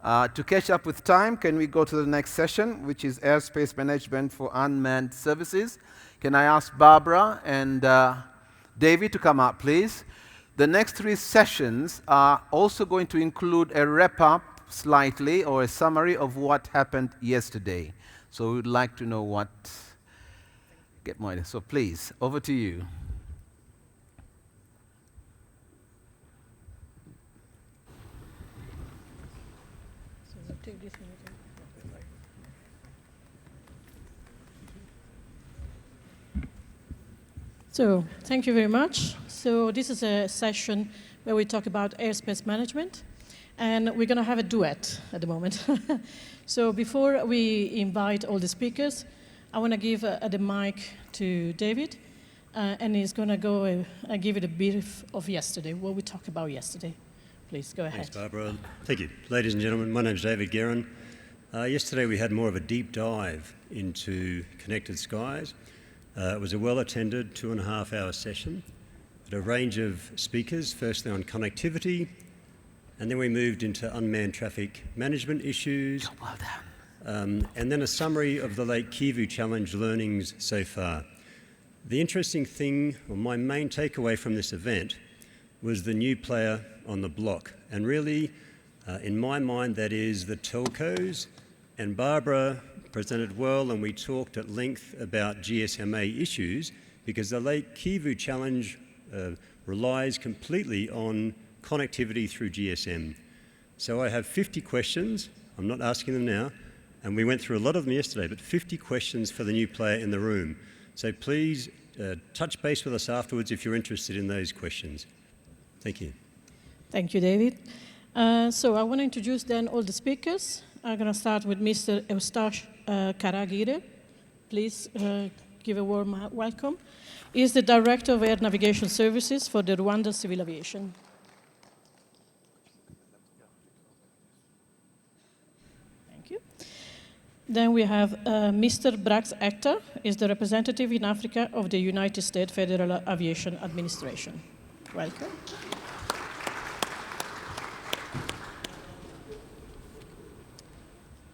To catch up with time, can we go to the next session, which is Airspace Management for Unmanned Services? Can I ask Barbara and David to come up, please? The next 3 sessions are also going to include a wrap-up slightly, or a summary of what happened yesterday. So we'd like to know what... Get more. So please, over to you. So thank you very much. So this is a session where we talk about airspace management, and we're going to have a duet at the moment. So before we invite all the speakers, I want to give the mic to David, and he's going to go and give it a brief of yesterday, what we talked about yesterday. Please, go ahead. Thanks, Barbara. Thank you. Ladies and gentlemen, my name is David Guerin. Yesterday we had more of a deep dive into connected skies. It was a well-attended 2.5-hour session at a range of speakers, firstly on connectivity, and then we moved into unmanned traffic management issues, and then a summary of the Lake Kivu Challenge learnings so far. The interesting thing, or my main takeaway from this event, was the new player on the block. And really, in my mind, that is the telcos. And Barbara presented well, and we talked at length about GSMA issues, because the Lake Kivu Challenge relies completely on connectivity through GSM. So I have 50 questions. I'm not asking them now. And we went through a lot of them yesterday, but 50 questions for the new player in the room. So please touch base with us afterwards if you're interested in those questions. Thank you. Thank you, David. So I want to introduce then all the speakers. I'm going to start with Mr. Eustache Karagire. Please give a warm welcome. He is the Director of Air Navigation Services for the Rwanda Civil Aviation. Thank you. Then we have Mr. Etta, is the representative in Africa of the United States Federal Aviation Administration. Welcome.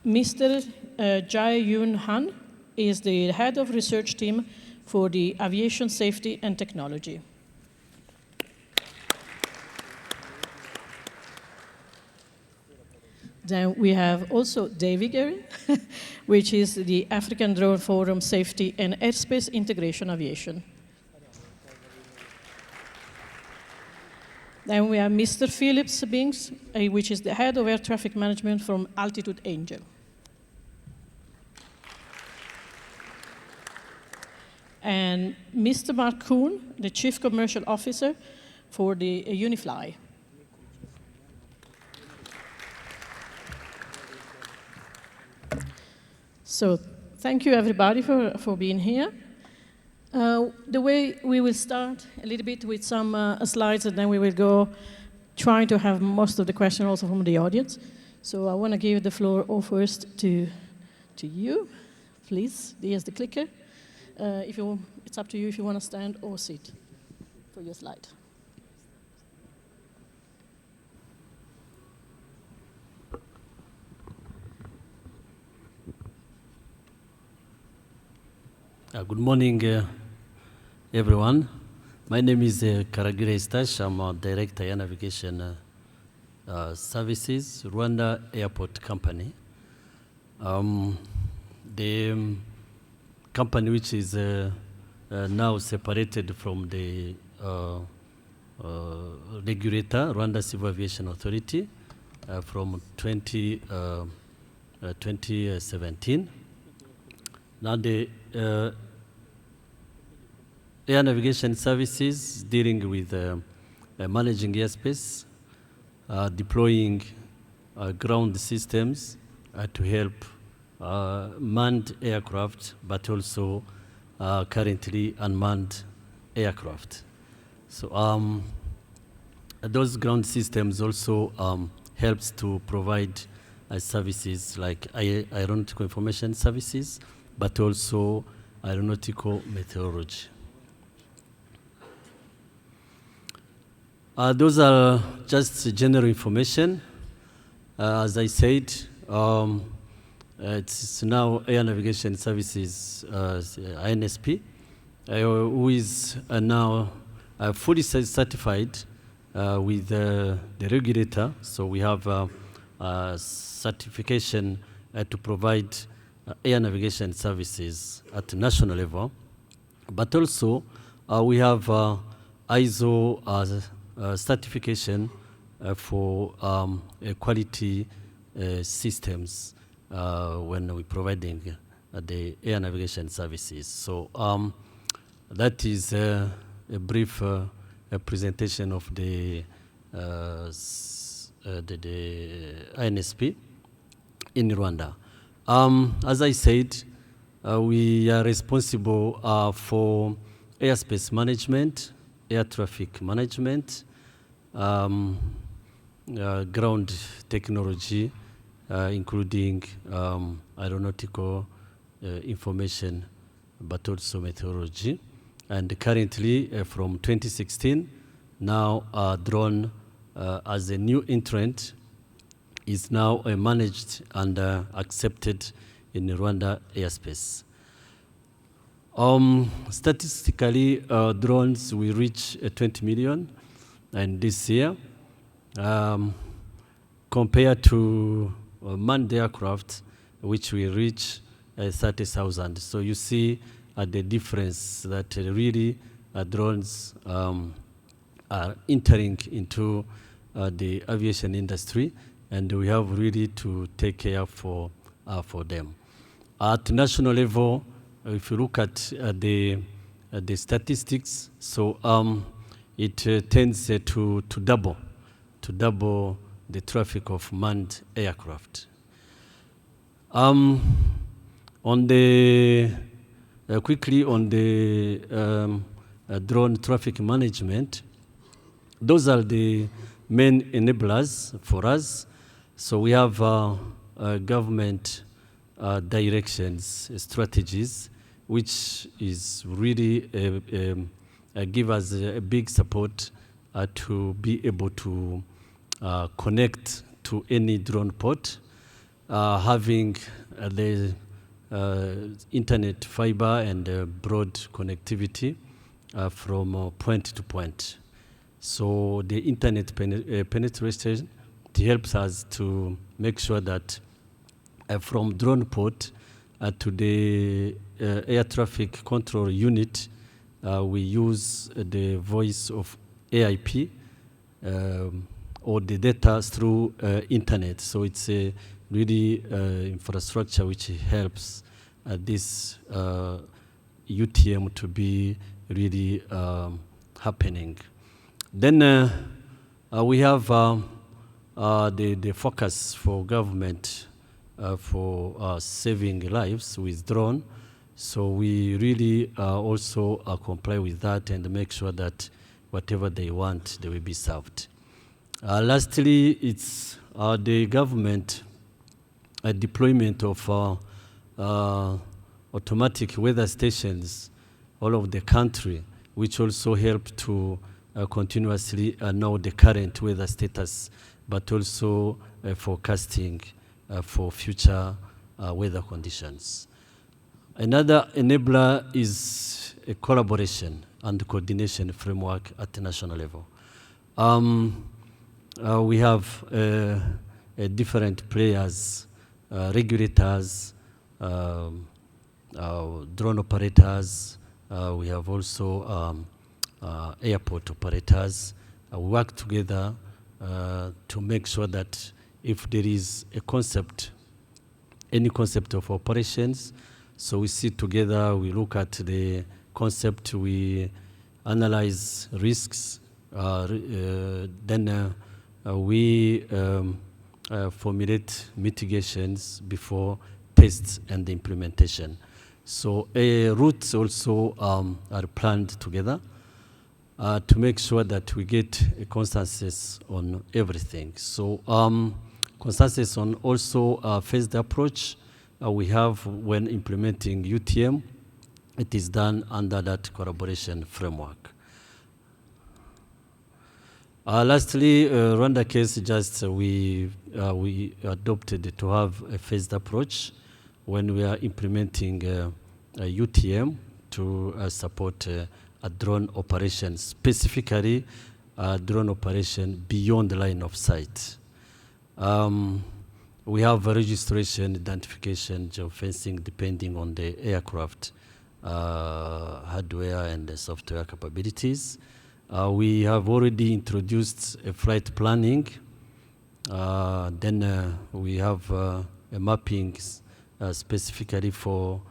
Mr. Jae-Hyun is the head of research team for the aviation safety and technology. Then we have also David Guerin, which is the African Drone Forum Safety and Airspace Integration Aviation. Then we have Mr. Phillips Binks, which is the head of air traffic management from Altitude Angel. And Mr. Marc, the chief commercial officer for the Unifly. So thank you everybody for being here. The way we will start a little bit with some slides, and then we will go trying to have most of the questions also from the audience. So I want to give the floor first to you. Please, here's the clicker. It's up to you if you want to stand or sit for your slide. Good morning, everyone. My name is Karagire Eustache. I'm a Director Air Navigation Services, Rwanda Airport Company. The company which is now separated from the regulator, Rwanda Civil Aviation Authority, from 2017. Now the air navigation services dealing with managing airspace, deploying ground systems to help manned aircraft, but also currently unmanned aircraft. So those ground systems also helps to provide services like aeronautical information services, but also aeronautical meteorology. Those are just general information. as I said, it's now Air Navigation Services, INSP, who is now fully certified with the regulator. So we have certification to provide air navigation services at the national level. But also, we have ISO certification for quality systems when we're providing the air navigation services. So that is a brief presentation of the INSP in Rwanda. As I said, we are responsible for airspace management, air traffic management, ground technology, including aeronautical information, but also meteorology. And currently, from 2016, now drone as a new entrant is now managed and accepted in Rwanda airspace. Statistically, drones will reach 20 million and this year, compared to manned aircraft, which will reach 30,000. So you see the difference that really drones are entering into the aviation industry, and we have really to take care for them. At national level, if you look at the statistics, so it tends to double the traffic of manned aircraft. On the quickly on the drone traffic management, those are the main enablers for us. So we have government directions, strategies, which is really give us a big support to be able to connect to any drone port, having the internet fiber and broad connectivity from point to point. So the internet penetration helps us to make sure that from drone port to the air traffic control unit, we use the voice of AIP or the data through internet. So it's a really infrastructure which helps this UTM to be really happening. Then we have the focus for government for saving lives with drone. So we really also comply with that and make sure that whatever they want, they will be served. Lastly, it's the government deployment of automatic weather stations all over the country, which also help to continuously know the current weather status, but also forecasting for future weather conditions. Another enabler is a collaboration and coordination framework at the national level. We have different players, regulators, drone operators. We have also airport operators. We work together to make sure that if there is a concept, any concept of operations, so we sit together, we look at the concept, we analyze risks, then we formulate mitigations before tests and implementation. So routes also are planned together to make sure that we get a consensus on everything. So consensus on also phased approach we have when implementing UTM. It is done under that collaboration framework. Lastly, Rwanda case, just we adopted to have a phased approach when we are implementing a UTM to support a drone operation, specifically drone operation beyond the line of sight. We have a registration, identification, geofencing, depending on the aircraft hardware and the software capabilities. We have already introduced a flight planning. Then we have a mapping specifically for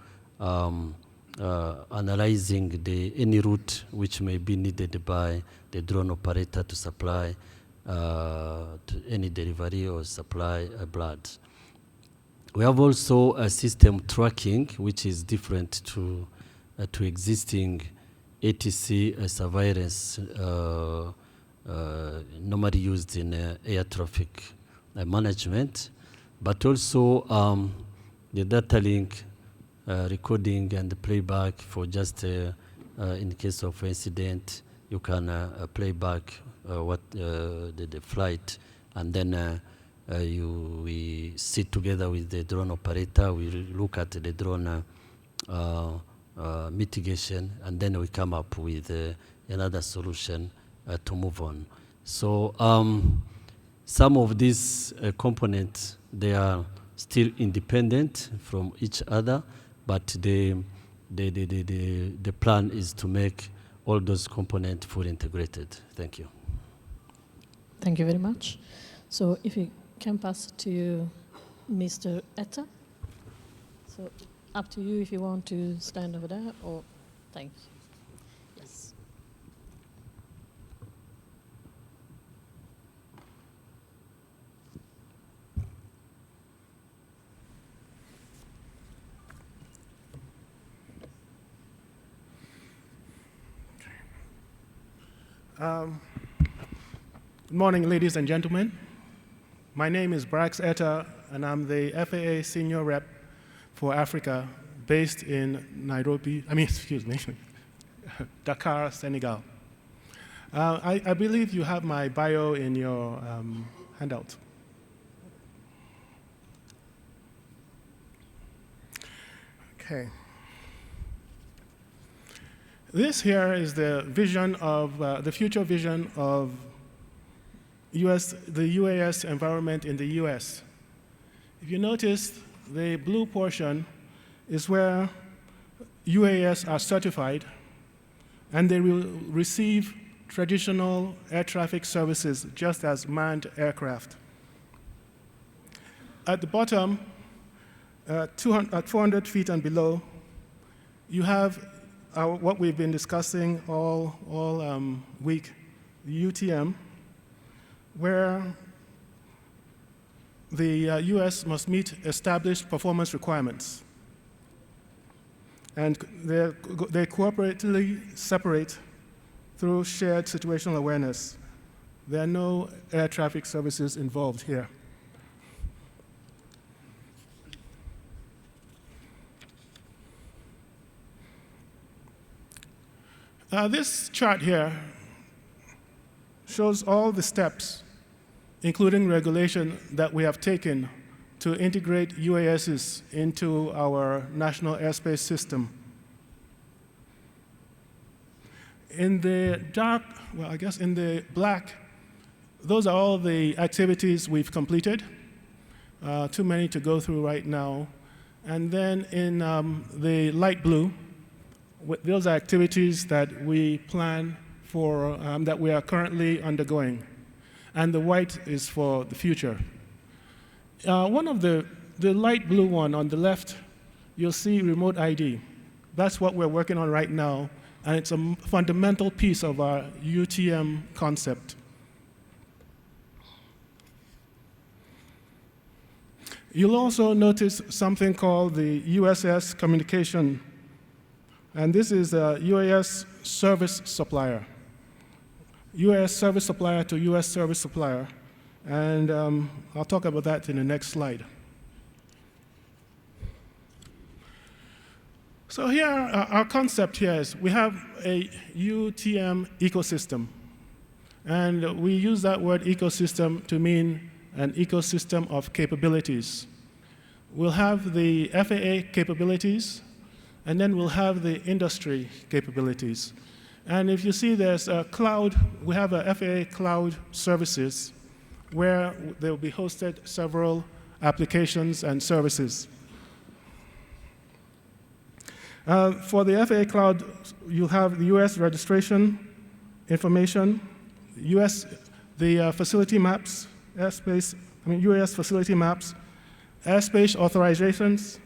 analyzing any route which may be needed by the drone operator to supply to any delivery or supply blood. We have also a system tracking, which is different to existing ATC surveillance normally used in air traffic management, but also the data link recording and the playback for just in case of incident, you can play back what the flight, and then we sit together with the drone operator, we look at the drone mitigation, and then we come up with another solution to move on. So some of these components, they are still independent from each other, but the plan is to make all those components fully integrated. Thank you. Thank you very much. So if you can pass it to Mr. Etta. So up to you if you want to stand over there, or thank you. Yes. Good morning, ladies and gentlemen. My name is Etta, and I'm the FAA Senior Rep for Africa, based in Dakar, Senegal. I believe you have my bio in your handout. Okay. This here is the vision of the future vision of the UAS environment in the US. If you notice, the blue portion is where UAS are certified, and they will receive traditional air traffic services just as manned aircraft. At the bottom, at 400 feet and below, you have what we've been discussing all week, the UTM, where the US must meet established performance requirements. And they cooperatively separate through shared situational awareness. There are no air traffic services involved here. This chart here shows all the steps, including regulation, that we have taken to integrate UASs into our national airspace system. In the dark, well, I guess in the black, those are all the activities we've completed. Too many to go through right now. And then in the light blue, those are activities that we plan for, that we are currently undergoing. And the white is for the future. One of the light blue one on the left, you'll see remote ID. That's what we're working on right now, and it's a fundamental piece of our UTM concept. You'll also notice something called the USS communication, and this is a UAS service supplier. US service supplier to US service supplier, and I'll talk about that in the next slide. So here, our concept here is we have a UTM ecosystem, And we use that word ecosystem to mean an ecosystem of capabilities. We'll have the FAA capabilities, and then we'll have the industry capabilities. And if you see there's a cloud, we have a FAA cloud services where there will be hosted several applications and services. For the FAA cloud, you'll have the US registration information, the facility maps, US facility maps, airspace authorizations,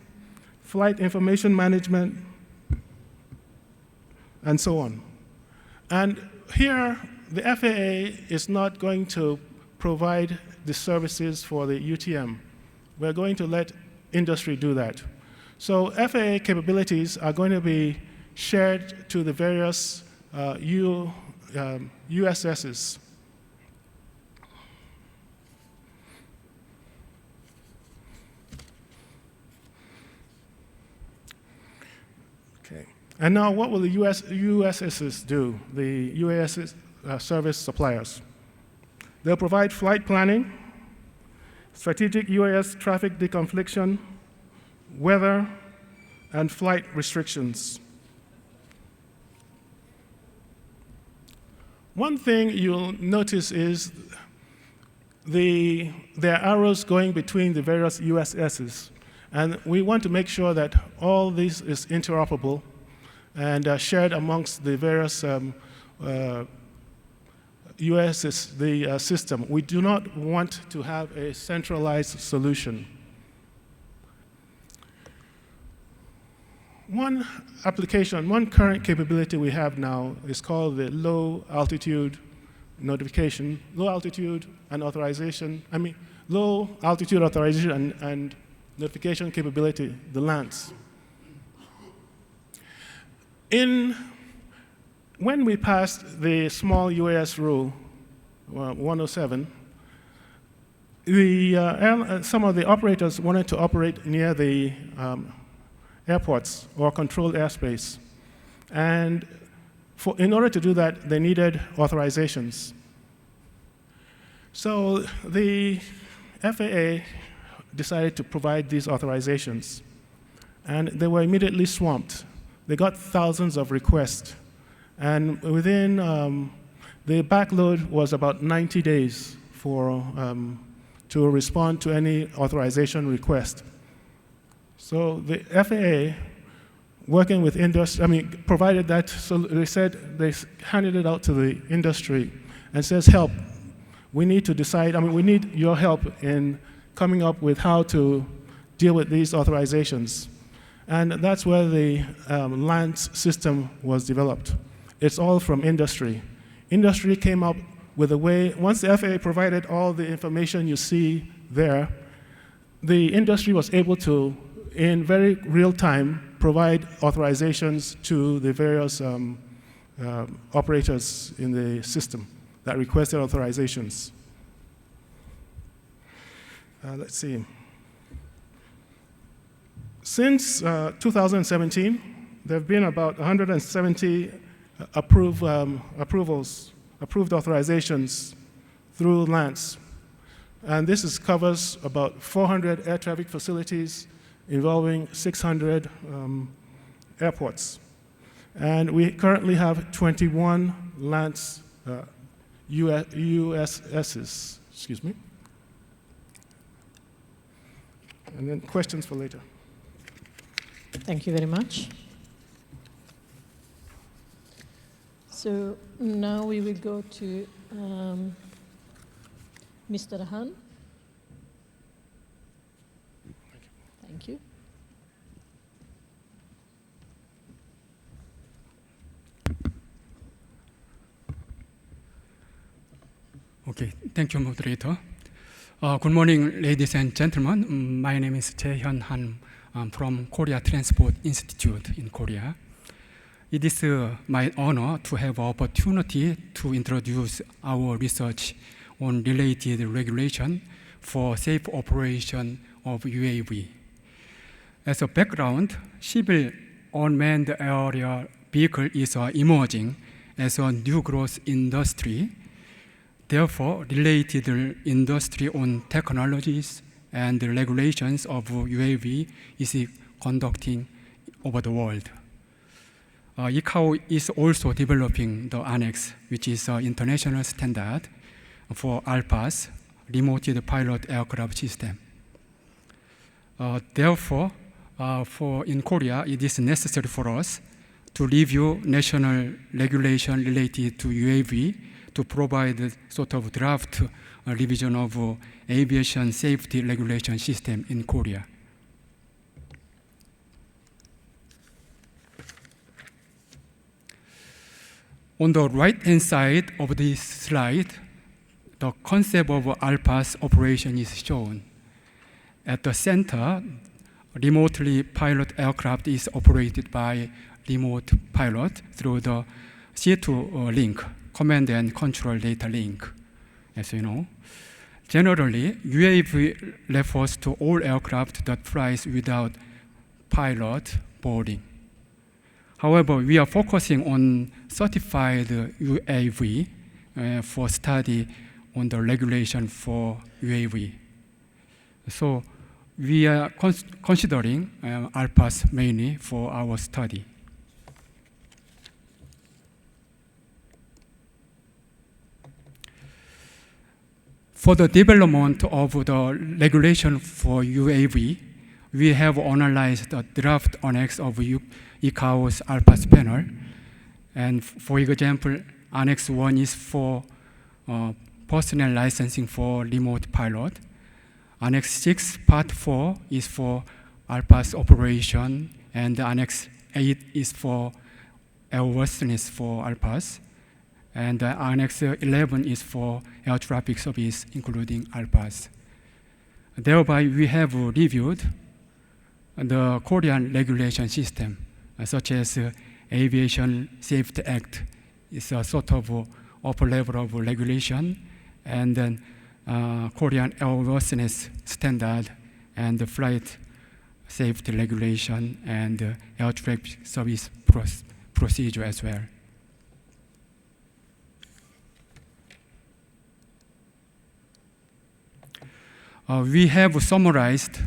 flight information management, and so on. And here, the FAA is not going to provide the services for the UTM. We're going to let industry do that. So FAA capabilities are going to be shared to the various USSs. Okay. And now what will the USSs do, the UAS service suppliers? They'll provide flight planning, strategic UAS traffic deconfliction, weather, and flight restrictions. One thing you'll notice is there are arrows going between the various USSs. And we want to make sure that all this is interoperable and shared amongst the various USS, the system. We do not want to have a centralized solution. One application, one current capability we have now is called the low altitude notification, low altitude and authorization, low altitude authorization and notification capability, the LANCs. When we passed the small UAS rule, 107, some of the operators wanted to operate near the airports or controlled airspace. And in order to do that, they needed authorizations. So the FAA decided to provide these authorizations. And they were immediately swamped. They got thousands of requests. And within, the backload was about 90 days to respond to any authorization request. So the FAA, working with industry, provided that, so they handed it out to the industry and says, help, we need to decide, we need your help in coming up with how to deal with these authorizations. And that's where the LANC system was developed. It's all from industry. Industry came up with a way, once the FAA provided all the information you see there, the industry was able to, in very real time, provide authorizations to the various operators in the system that requested authorizations. Let's see. Since 2017, there have been about 170 approved authorizations through LANCs. And this covers about 400 air traffic facilities involving 600 airports. And we currently have 21 LANCs, USSs, excuse me. And then questions for later. Thank you very much. So now we will go to Mr. Han. Thank you. Okay, thank you, moderator. Good morning, ladies and gentlemen. My name is Jae-Hyun Han. I'm from Korea Transport Institute in Korea. It is my honor to have opportunity to introduce our research on related regulation for safe operation of UAV. As a background, civil unmanned aerial vehicle is emerging as a new growth industry. Therefore, related industry-owned technologies and the regulations of UAV is conducting over the world. ICAO is also developing the Annex, which is an international standard for ALPAS, remote pilot aircraft system. Therefore, in Korea, it is necessary for us to review national regulation related to UAV to provide a sort of draft revision of aviation safety regulation system in Korea. On the right-hand side of this slide, the concept of ALPAS operation is shown. At the center, remotely pilot aircraft is operated by remote pilot through the C2 link, command and control data link, as you know. Generally, UAV refers to all aircraft that flies without pilot boarding. However, we are focusing on certified UAV for study on the regulation for UAV. So we are considering ALPAS mainly for our study. For the development of the regulation for UAV, we have analyzed the draft annex of ICAO's ALPAS panel. And for example, Annex 1 is for personnel licensing for remote pilot. Annex 6, Part 4 is for ALPAS operation, and Annex 8 is for airworthiness for ALPAS. And Annex 11 is for air traffic service, including ALPAS. Thereby, we have reviewed the Korean regulation system, such as Aviation Safety Act. It's a sort of upper level of regulation, and then Korean airworthiness standard, and the flight safety regulation, and air traffic service procedure as well. We have summarized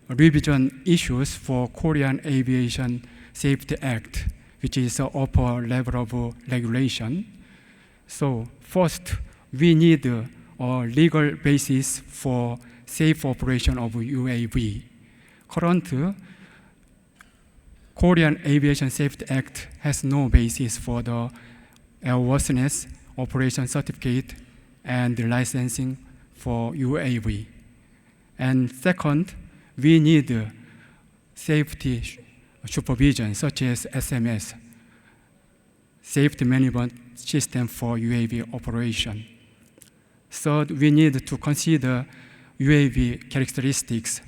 revision issues for Korean Aviation Safety Act, which is the upper level of regulation. So first, we need a legal basis for safe operation of UAV. Current Korean Aviation Safety Act has no basis for the airworthiness operation certificate and licensing for UAV. And second, we need safety supervision, such as SMS, safety management system for UAV operation. Third, we need to consider UAV characteristics,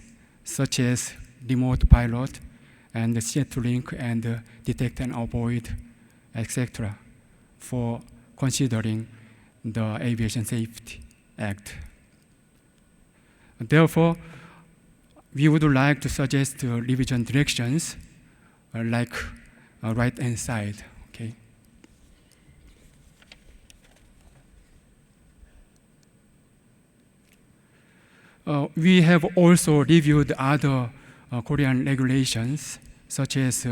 such as remote pilot, and the C2 link, and detect and avoid, etc., for considering the Aviation Safety Act. Therefore, we would like to suggest revision directions like right-hand side. Okay. We have also reviewed other Korean regulations, such as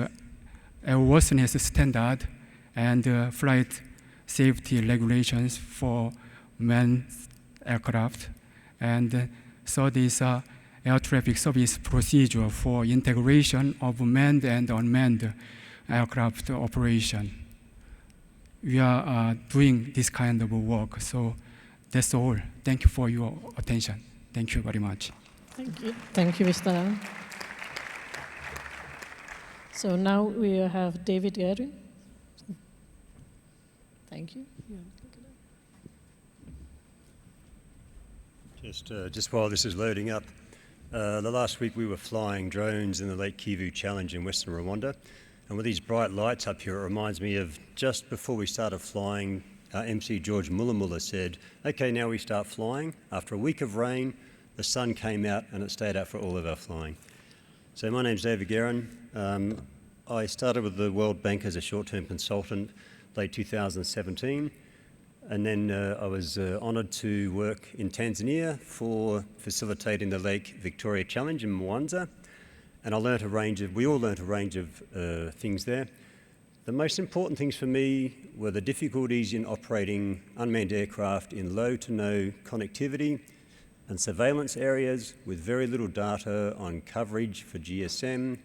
airworthiness standard and flight safety regulations for manned aircraft, and third is air traffic service procedure for integration of manned and unmanned aircraft operation. We are doing this kind of work, so that's all. Thank you for your attention. Thank you very much. Thank you. Thank you, Mr. Lam. So now we have David Guerin. Thank you. Just while this is loading up, the last week we were flying drones in the Lake Kivu Challenge in Western Rwanda, and with these bright lights up here, it reminds me of just before we started flying, MC George Muller said, okay, now we start flying. After a week of rain, the sun came out and it stayed out for all of our flying. So my name's David Guerin. I started with the World Bank as a short-term consultant late 2017. And then I was honoured to work in Tanzania for facilitating the Lake Victoria Challenge in Mwanza. And we all learnt a range of things there. The most important things for me were the difficulties in operating unmanned aircraft in low to no connectivity and surveillance areas with very little data on coverage for GSM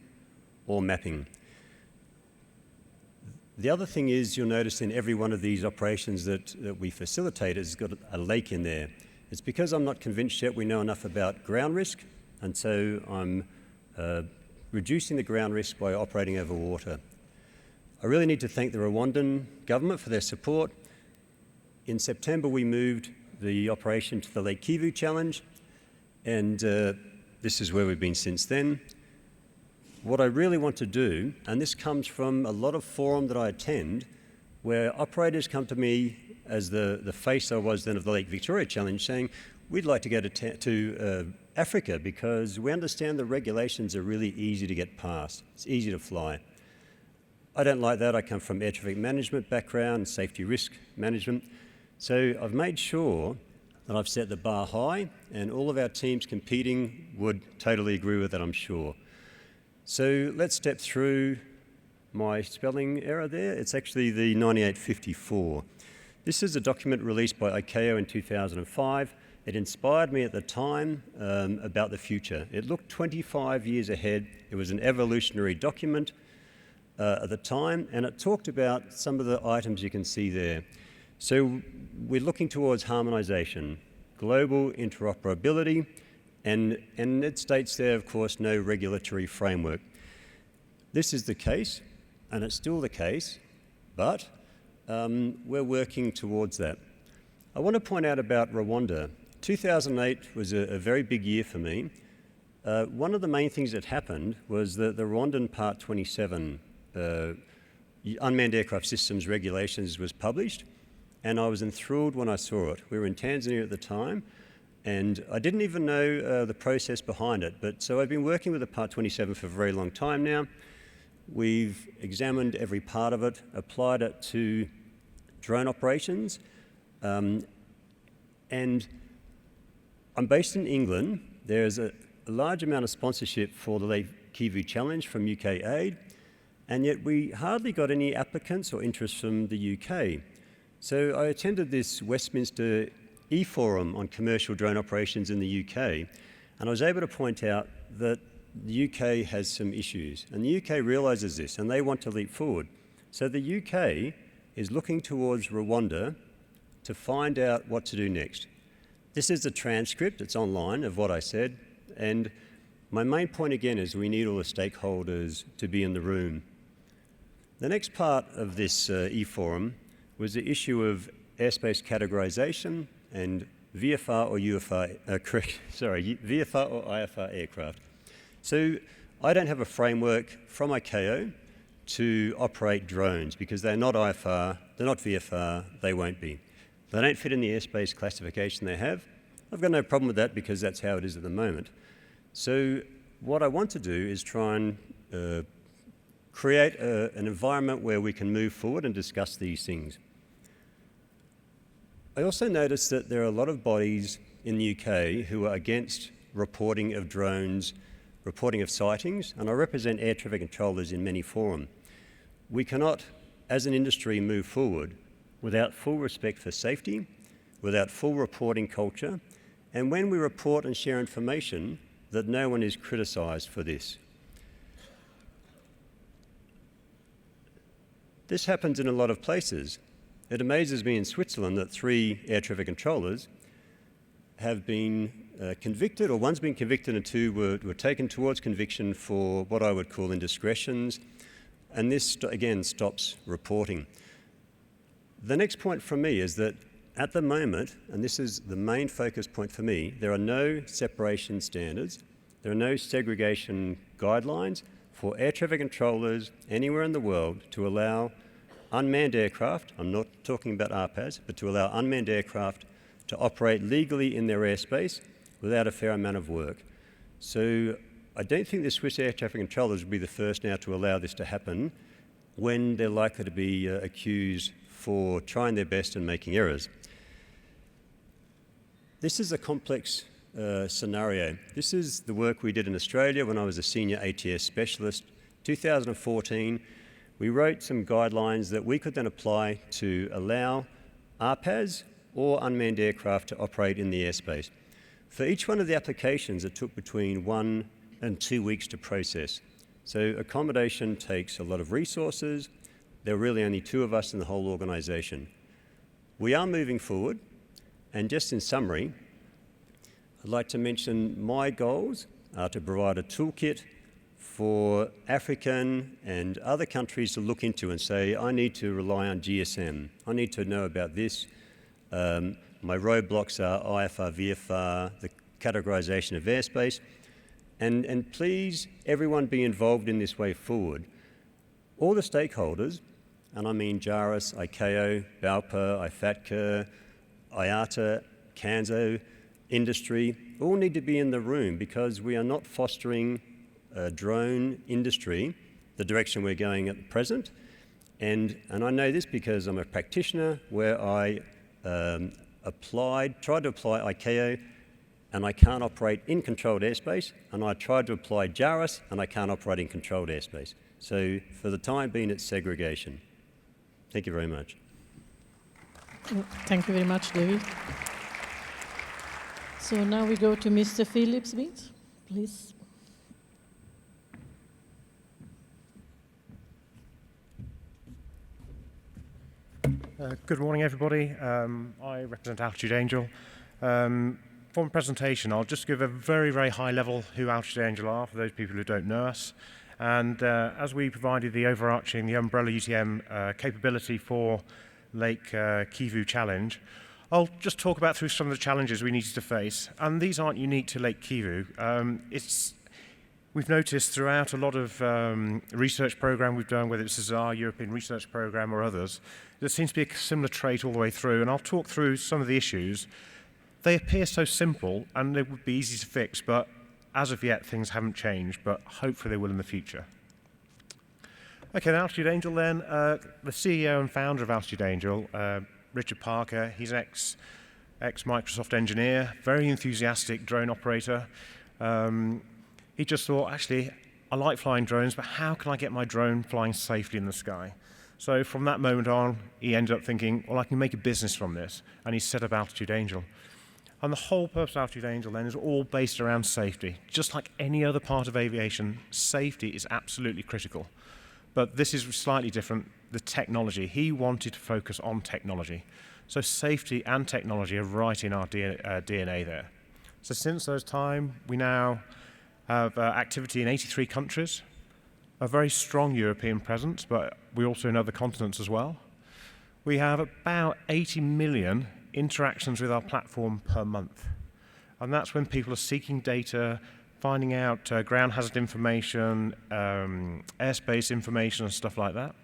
or mapping. The other thing is, you'll notice in every one of these operations that we facilitate has got a lake in there. It's because I'm not convinced yet we know enough about ground risk, and so I'm reducing the ground risk by operating over water. I really need to thank the Rwandan government for their support. In September, we moved the operation to the Lake Kivu Challenge, and this is where we've been since then. What I really want to do, and this comes from a lot of forum that I attend, where operators come to me as the face I was then of the Lake Victoria Challenge, saying, we'd like to go to Africa because we understand the regulations are really easy to get past. It's easy to fly. I don't like that. I come from air traffic management background, safety risk management. So I've made sure that I've set the bar high, and all of our teams competing would totally agree with that, I'm sure. So let's step through my spelling error there. It's actually the 9854. This is a document released by ICAO in 2005. It inspired me at the time about the future. It looked 25 years ahead. It was an evolutionary document at the time, and it talked about some of the items you can see there. So we're looking towards harmonization, global interoperability, and it states there, of course, no regulatory framework. This is the case, and it's still the case, but we're working towards that. I want to point out about Rwanda. 2008 was a very big year for me. One of the main things that happened was that the Rwandan Part 27 Unmanned Aircraft Systems Regulations was published, and I was enthralled when I saw it. We were in Tanzania at the time, and I didn't even know the process behind it. But so I've been working with the Part 27 for a very long time now. We've examined every part of it, applied it to drone operations, and I'm based in England. There's a large amount of sponsorship for the Lake Kivu Challenge from UK Aid, and yet we hardly got any applicants or interest from the UK. So I attended this Westminster e-forum on commercial drone operations in the UK, and I was able to point out that the UK has some issues, and the UK realises this, and they want to leap forward. So the UK is looking towards Rwanda to find out what to do next. This is the transcript, it's online, of what I said, and my main point again is we need all the stakeholders to be in the room. The next part of this e-forum was the issue of airspace categorization and VFR or VFR or IFR aircraft. So I don't have a framework from ICAO to operate drones because they're not IFR, they're not VFR, they won't be. They don't fit in the airspace classification they have. I've got no problem with that because that's how it is at the moment. So what I want to do is try and create an environment where we can move forward and discuss these things. I also noticed that there are a lot of bodies in the UK who are against reporting of drones, reporting of sightings, and I represent air traffic controllers in many forums. We cannot, as an industry, move forward without full respect for safety, without full reporting culture, and when we report and share information, that no one is criticised for this. This happens in a lot of places. It amazes me in Switzerland that 3 air traffic controllers have been convicted, or one's been convicted and 2 were taken towards conviction for what I would call indiscretions, and this, again, stops reporting. The next point from me is that at the moment, and this is the main focus point for me, there are no separation standards, there are no segregation guidelines for air traffic controllers anywhere in the world to allow unmanned aircraft, I'm not talking about RPAS, but to allow unmanned aircraft to operate legally in their airspace without a fair amount of work. So I don't think the Swiss air traffic controllers will be the first now to allow this to happen when they're likely to be accused for trying their best and making errors. This is a complex scenario. This is the work we did in Australia when I was a senior ATS specialist. 2014, we wrote some guidelines that we could then apply to allow RPAS or unmanned aircraft to operate in the airspace. For each one of the applications, it took between 1 and 2 weeks to process. So accommodation takes a lot of resources. There are really only 2 of us in the whole organisation. We are moving forward, and just in summary, I'd like to mention my goals are to provide a toolkit for African and other countries to look into and say, I need to rely on GSM. I need to know about this. My roadblocks are IFR, VFR, the categorization of airspace. And please, everyone be involved in this way forward. All the stakeholders, and I mean JARIS, ICAO, BALPA, IFATCA, IATA, CANSO, industry, all need to be in the room because we are not fostering a drone industry, the direction we're going at the present. And I know this because I'm a practitioner where I tried to apply ICAO and I can't operate in controlled airspace, and I tried to apply JARIS and I can't operate in controlled airspace. So for the time being, it's segregation. Thank you very much. Thank you very much, David. So now we go to Mr. Phillips, please. Good morning, everybody. I represent Altitude Angel. For my presentation, I'll just give a very, very high level who Altitude Angel are for those people who don't know us. And as we provided the overarching, the umbrella UTM capability for Lake Kivu Challenge, I'll just talk about through some of the challenges we needed to face. And these aren't unique to Lake Kivu. We've noticed throughout a lot of research program we've done, whether it's our European Research Program or others, there seems to be a similar trait all the way through. And I'll talk through some of the issues. They appear so simple and they would be easy to fix, but as of yet, things haven't changed, but hopefully they will in the future. Okay, Altitude Angel then, the CEO and founder of Altitude Angel, Richard Parker, he's an ex-Microsoft engineer, very enthusiastic drone operator. He just thought, actually, I like flying drones, but how can I get my drone flying safely in the sky? So from that moment on, he ended up thinking, well, I can make a business from this, and he set up Altitude Angel. And the whole purpose of Altitude Angel then is all based around safety. Just like any other part of aviation, safety is absolutely critical. But this is slightly different, the technology. He wanted to focus on technology. So safety and technology are right in our DNA there. So since those time, we now have activity in 83 countries, a very strong European presence, but we also in other continents as well. We have about 80 million interactions with our platform per month. And that's when people are seeking data, finding out ground hazard information, airspace information and stuff like that.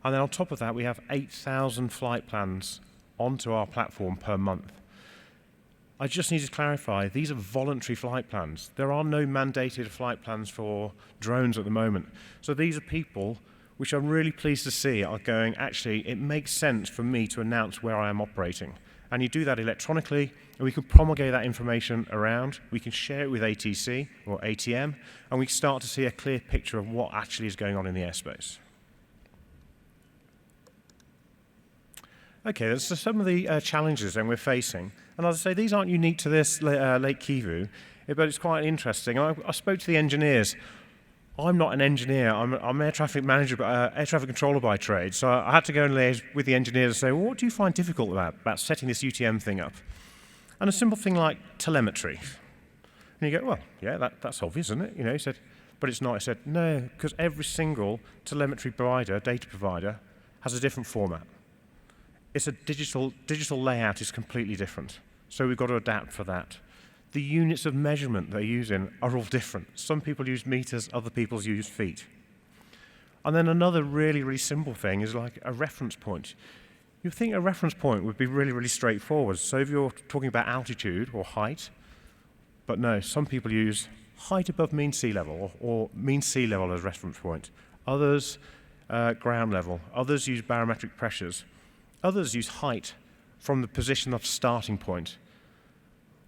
And then on top of that, we have 8,000 flight plans onto our platform per month. I just need to clarify, these are voluntary flight plans. There are no mandated flight plans for drones at the moment. So these are people which I'm really pleased to see are going, actually, it makes sense for me to announce where I am operating. And you do that electronically, and we can promulgate that information around. We can share it with ATC or ATM, and we start to see a clear picture of what actually is going on in the airspace. Okay, there's some of the challenges that we're facing. And as I say, these aren't unique to this Lake Kivu, but it's quite interesting. I spoke to the engineers. I'm not an engineer. I'm air traffic manager, air traffic controller by trade. So I had to go and liaise with the engineers and say, well, what do you find difficult about setting this UTM thing up? And a simple thing like telemetry. And you go, well, yeah, that's obvious, isn't it? You know, he said, but it's not. I said, no, because every single telemetry provider, data provider, has a different format. It's a digital layout is completely different. So we've got to adapt for that. The units of measurement they're using are all different. Some people use meters, other people use feet. And then another really, really simple thing is like a reference point. You'd think a reference point would be really, really straightforward. So if you're talking about altitude or height, but no, some people use height above mean sea level or mean sea level as reference point. Others, ground level. Others use barometric pressures. Others use height from the position of starting point.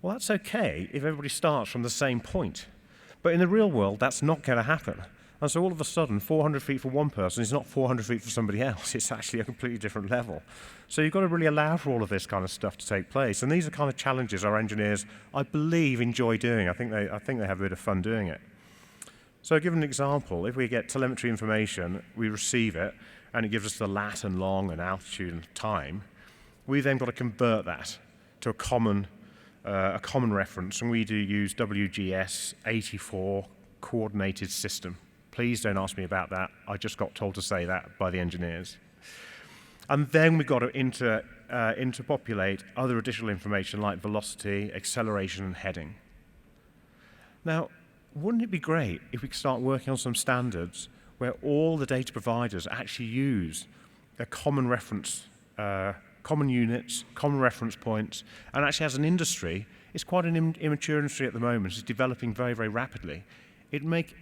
Well, that's okay if everybody starts from the same point. But in the real world, that's not going to happen. And so all of a sudden, 400 feet for one person is not 400 feet for somebody else. It's actually a completely different level. So you've got to really allow for all of this kind of stuff to take place. And these are kind of challenges our engineers, I believe, enjoy doing. I think they have a bit of fun doing it. So I'll give an example. If we get telemetry information, we receive it, and it gives us the lat and long and altitude and time. We then got to convert that to a common reference, and we do use WGS-84 coordinated system. Please don't ask me about that. I just got told to say that by the engineers. And then we've got to interpopulate other additional information like velocity, acceleration, and heading. Now, wouldn't it be great if we could start working on some standards where all the data providers actually use a common reference, common units, common reference points, and actually as an industry, it's quite an immature industry at the moment. It's developing very, very rapidly. It'd make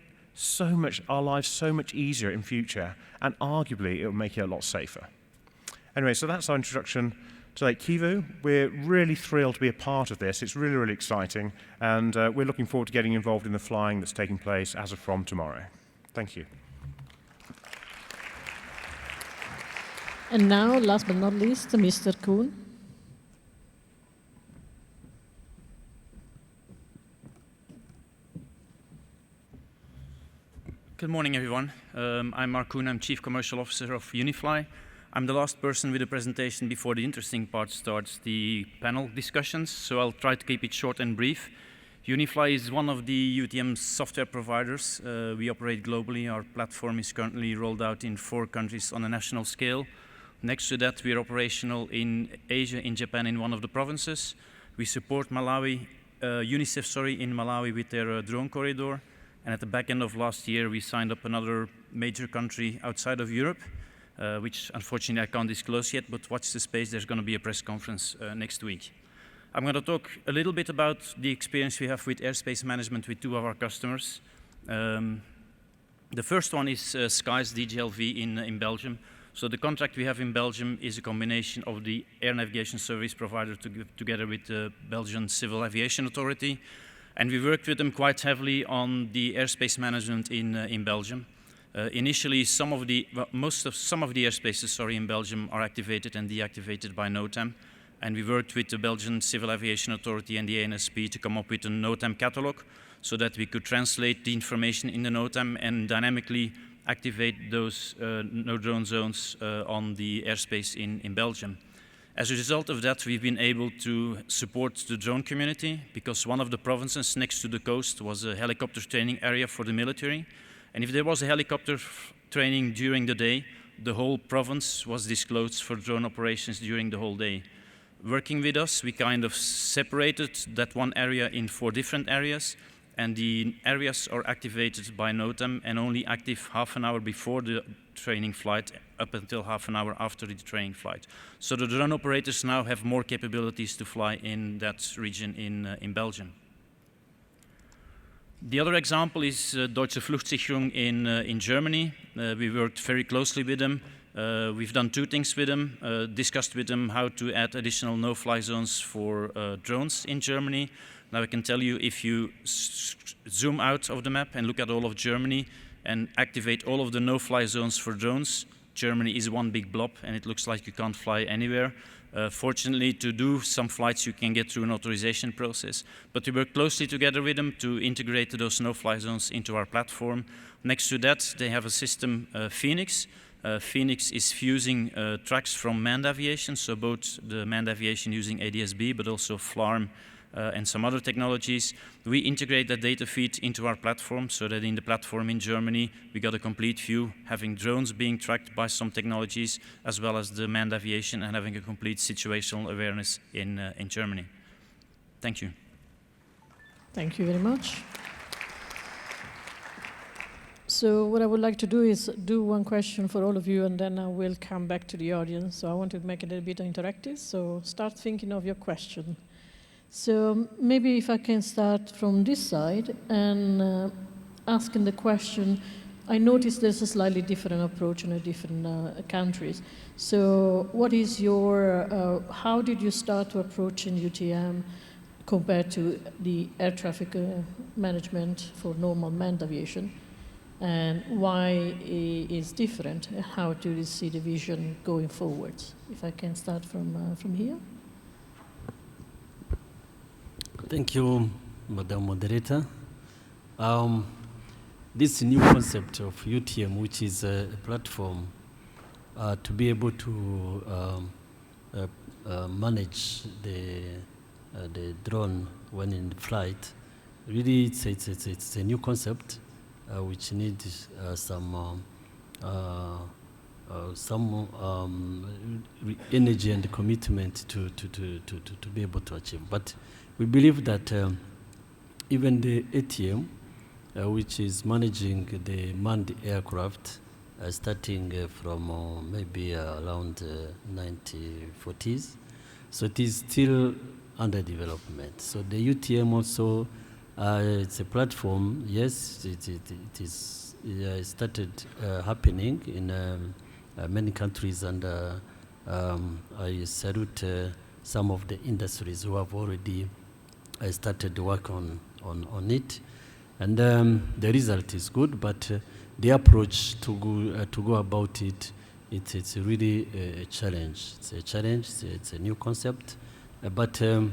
our lives so much easier in future, and arguably it will make it a lot safer. Anyway, so that's our introduction to Lake Kivu. We're really thrilled to be a part of this. It's really, really exciting, and we're looking forward to getting involved in the flying that's taking place as of from tomorrow. Thank you. And now, last but not least, Mr. Coen. Good morning, everyone. I'm Marc, I'm Chief Commercial Officer of Unifly. I'm the last person with a presentation before the interesting part starts, the panel discussions, so I'll try to keep it short and brief. Unifly is one of the UTM software providers. We operate globally. Our platform is currently rolled out in 4 countries on a national scale. Next to that, we are operational in Asia, in Japan, in one of the provinces. We support UNICEF in Malawi with their drone corridor. And at the back end of last year, we signed up another major country outside of Europe, which unfortunately I can't disclose yet, but watch the space. There's going to be a press conference next week. I'm going to talk a little bit about the experience we have with airspace management with 2 of our customers. The first one is Skies DGLV in Belgium. So the contract we have in Belgium is a combination of the air navigation service provider together with the Belgian Civil Aviation Authority. And we worked with them quite heavily on the airspace management in Belgium. Initially, some of the airspaces in Belgium are activated and deactivated by NOTAM. And we worked with the Belgian Civil Aviation Authority and the ANSP to come up with a NOTAM catalog so that we could translate the information in the NOTAM and dynamically activate those no-drone zones on the airspace in Belgium. As a result of that, we've been able to support the drone community because one of the provinces next to the coast was a helicopter training area for the military. And if there was a helicopter training during the day, the whole province was disclosed for drone operations during the whole day. Working with us, we kind of separated that one area in 4 different areas, and the areas are activated by NOTAM and only active half an hour before the training flight up until half an hour after the training flight. So the drone operators now have more capabilities to fly in that region in Belgium. The other example is Deutsche Flugsicherung in Germany. We worked very closely with them. We've done 2 things with them, discussed with them how to add additional no-fly zones for drones in Germany. Now I can tell you, if you zoom out of the map and look at all of Germany and activate all of the no-fly zones for drones, Germany is one big blob and it looks like you can't fly anywhere. Fortunately, to do some flights, you can get through an authorization process. But we work closely together with them to integrate those no-fly zones into our platform. Next to that, they have a system, Phoenix. Phoenix is fusing tracks from manned aviation, so both the manned aviation using ADS-B, but also FLARM and some other technologies. We integrate that data feed into our platform so that in the platform in Germany, we got a complete view, having drones being tracked by some technologies, as well as the manned aviation and having a complete situational awareness in Germany. Thank you. Thank you very much. So what I would like to do is do one question for all of you, and then I will come back to the audience. So I want to make it a little bit interactive, so start thinking of your question. So maybe if I can start from this side and asking the question, I noticed there's a slightly different approach in different countries. So what is your, how did you start to approach in UTM compared to the air traffic management for normal manned aviation? And why is different? How do you see the vision going forward? If I can start from here. Thank you, Madam Moderator. This new concept of UTM, which is a platform to be able to manage the drone when in flight, really it's a new concept which needs some energy and commitment to be able to achieve. But we believe that even the ATM, which is managing the manned aircraft, starting from maybe around 1940s, so it is still under development. So the UTM also, it's a platform. Yes, it is started happening in many countries, and I salute some of the industries who have already started work on it, and the result is good. But the approach to go about it, it's really a challenge. It's a challenge. It's a new concept, but for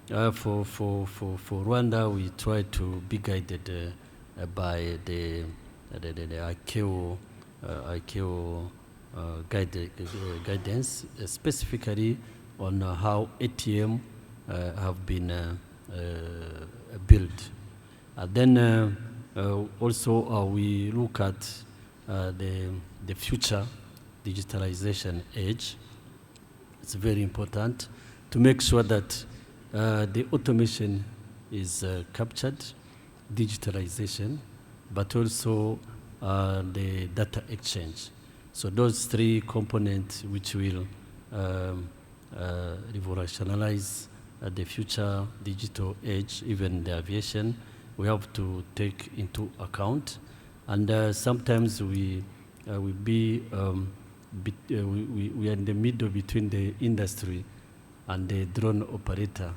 Rwanda, we try to be guided by the ICAO guidance, specifically on how ATM have been built. Then also we look at the future digitalization age. It's very important to make sure that the automation is captured, digitalization, but also the data exchange. So those three components which will revolutionize the future digital age, even the aviation, we have to take into account. And sometimes we are in the middle between the industry and the drone operator.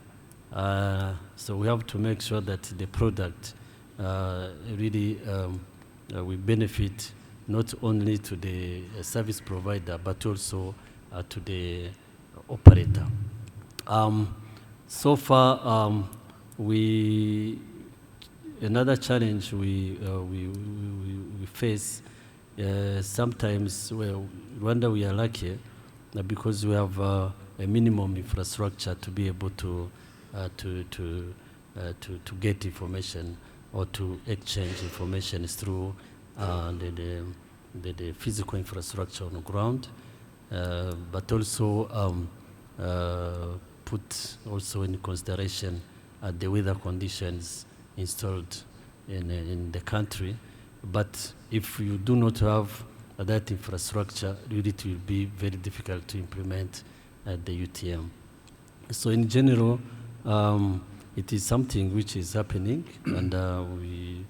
So we have to make sure that the product really will benefit not only to the service provider, but also to the operator. So far, another challenge we face sometimes. Well, Rwanda, we are lucky because we have a minimum infrastructure to be able to get information or to exchange information through the physical infrastructure on the ground, but also put also in consideration the weather conditions installed in the country. But if you do not have that infrastructure, really it will be very difficult to implement the UTM. So in general, it is something which is happening, and we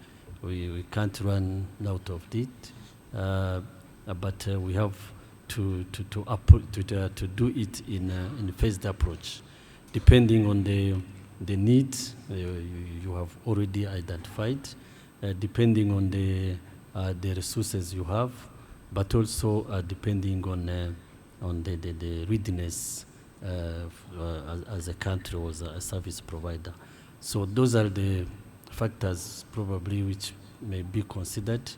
can't run out of it. But we have to do it in a phased approach, depending on the needs you have already identified, depending on the resources you have, but also depending on the readiness as a country or as a service provider. So those are the factors probably which may be considered,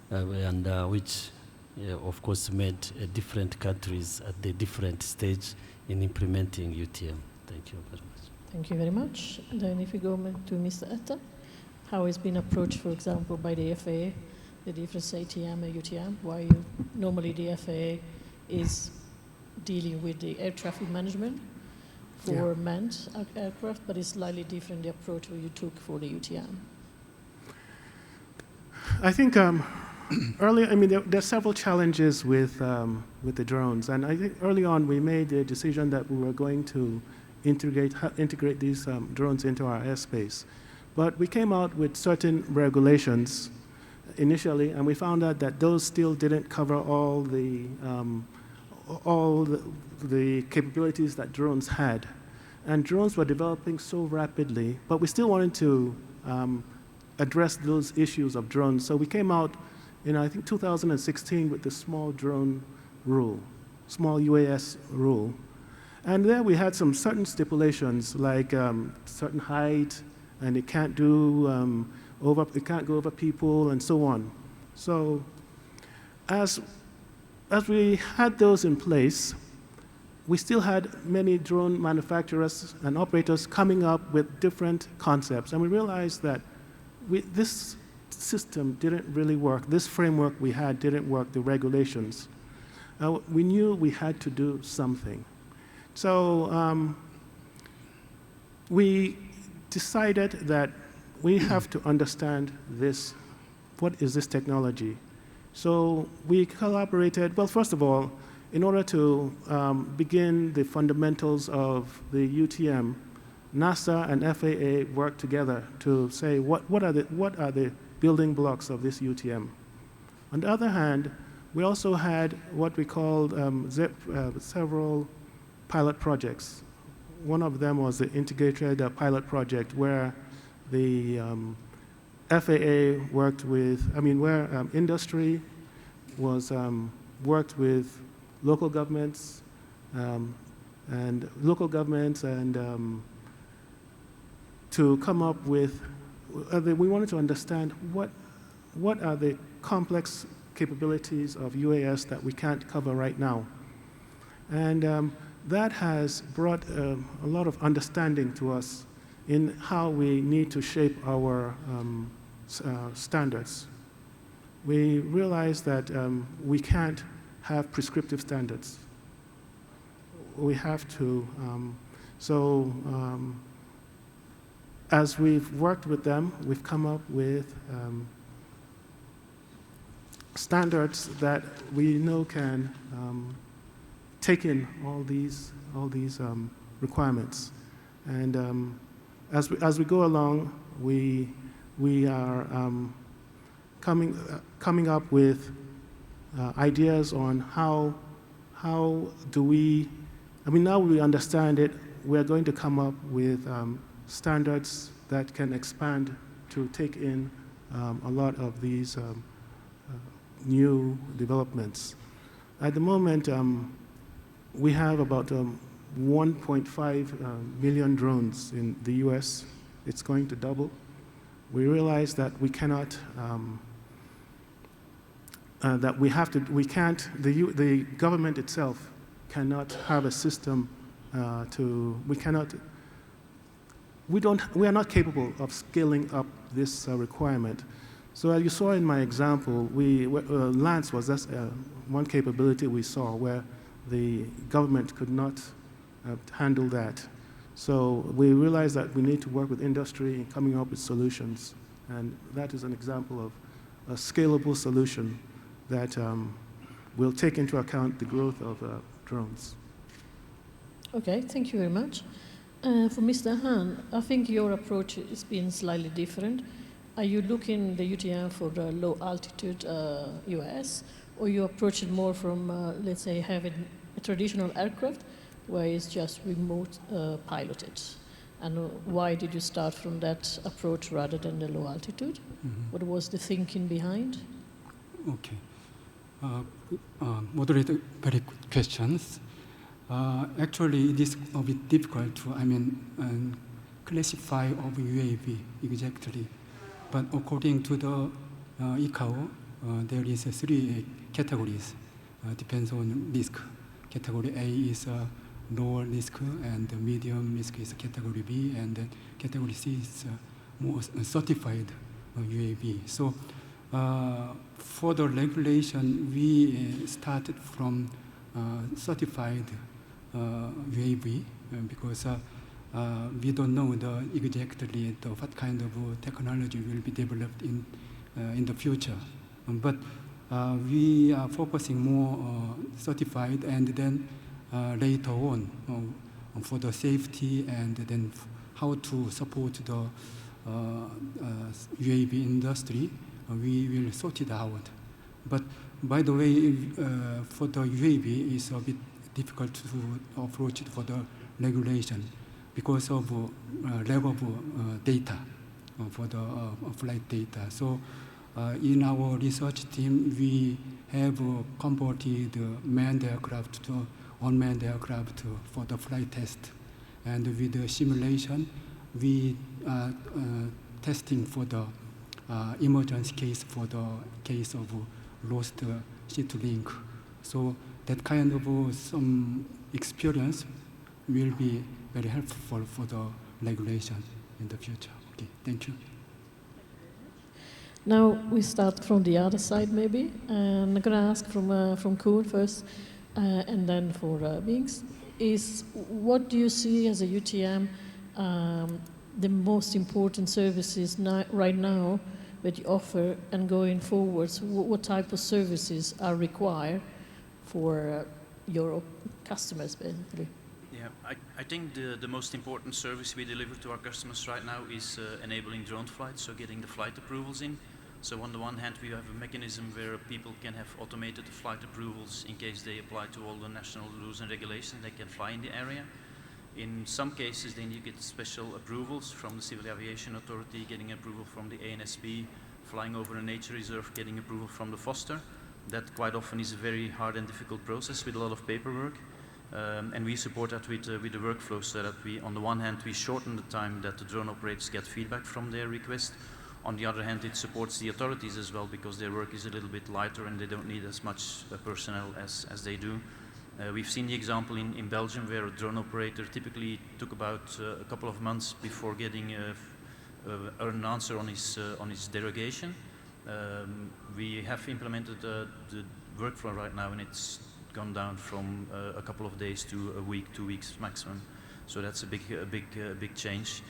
and which of course made different countries at the different stage in implementing UTM. Thank you very much. Thank you very much. Then if we go to Mr. Etta, how it's been approached, for example, by the FAA, the difference ATM and UTM, why normally the FAA is dealing with the air traffic management for manned aircraft, but it's slightly different the approach you took for the UTM. I think there's several challenges with the drones, and I think early on we made the decision that we were going to integrate these drones into our airspace. But we came out with certain regulations, initially, and we found out that those still didn't cover all the capabilities that drones had. And drones were developing so rapidly, but we still wanted to address those issues of drones. So we came out in, I think, 2016 with the small drone rule, small UAS rule. And there we had some certain stipulations, like certain height, and it can't do it can't go over people, and so on. So as we had those in place, we still had many drone manufacturers and operators coming up with different concepts. And we realized that this system didn't really work. This framework we had didn't work, the regulations. We knew we had to do something. So we decided that we have to understand this. What is this technology? So we collaborated. Well, first of all, in order to begin the fundamentals of the UTM, NASA and FAA worked together to say what are the building blocks of this UTM. On the other hand, we also had what we called several pilot projects. One of them was the integrated pilot project where the FAA worked with, where industry was worked with local governments and to come up with, we wanted to understand what are the complex capabilities of UAS that we can't cover right now. And that has brought a lot of understanding to us in how we need to shape our standards. We realize that we can't have prescriptive standards. We have to, as we've worked with them, we've come up with standards that we know can take in all these requirements. And as we go along, we are coming up with ideas on how do we, now we understand it, we're going to come up with standards that can expand to take in a lot of these new developments. At the moment, we have about 1.5 million drones in the US. It's going to double. We realize that we cannot, the government itself cannot have a system we are not capable of scaling up this requirement. So as you saw in my example, Lance was just one capability we saw where the government could not handle that. So we realized that we need to work with industry in coming up with solutions. And that is an example of a scalable solution that will take into account the growth of drones. Okay, thank you very much. For Mr. Han, I think your approach has been slightly different. Are you looking the UTM for the low altitude US, or you approach it more from, let's say, having a traditional aircraft where it's just remote piloted? And why did you start from that approach rather than the low altitude? Mm-hmm. What was the thinking behind? Okay. Moderator, very good questions. Actually, it is a bit difficult to, classify of UAV exactly. But according to the ICAO, there is 3 categories. Depends on risk. Category A is lower risk, and medium risk is category B, and then category C is more certified UAV. So for the regulation, we started from certified UAV because we don't know exactly what kind of technology will be developed in the future. But we are focusing more certified, and then later on for the safety, and then how to support the UAV industry. we will sort it out. But by the way, for the UAV, it's a bit difficult to approach it for the regulation because of lack of data for the flight data. So in our research team, we have converted manned aircraft to unmanned aircraft for the flight test. And with the simulation, we are testing for the emergency case for the case of lost seat link. So that kind of some experience will be very helpful for the regulation in the future. Okay, thank you. Now we start from the other side, maybe. I'm going to ask from Coen first, and then for Binks. Is what do you see as a UTM the most important services right now that you offer, and going forwards, what type of services are required for your customers, basically? Yeah, I think the most important service we deliver to our customers right now is enabling drone flights, so getting the flight approvals in. So on the one hand, we have a mechanism where people can have automated flight approvals in case they apply to all the national rules and regulations, they can fly in the area. In some cases, then you get special approvals from the Civil Aviation Authority, getting approval from the ANSP, flying over a nature reserve, getting approval from the foster. That quite often is a very hard and difficult process with a lot of paperwork. And we support that with the workflow, so that we, on the one hand, we shorten the time that the drone operators get feedback from their request. On the other hand, it supports the authorities as well, because their work is a little bit lighter and they don't need as much personnel as they do. We've seen the example in Belgium, where a drone operator typically took about a couple of months before getting an answer on his derogation. We have implemented the workflow right now, and it's gone down from a couple of days to a week, 2 weeks maximum. So that's a big change.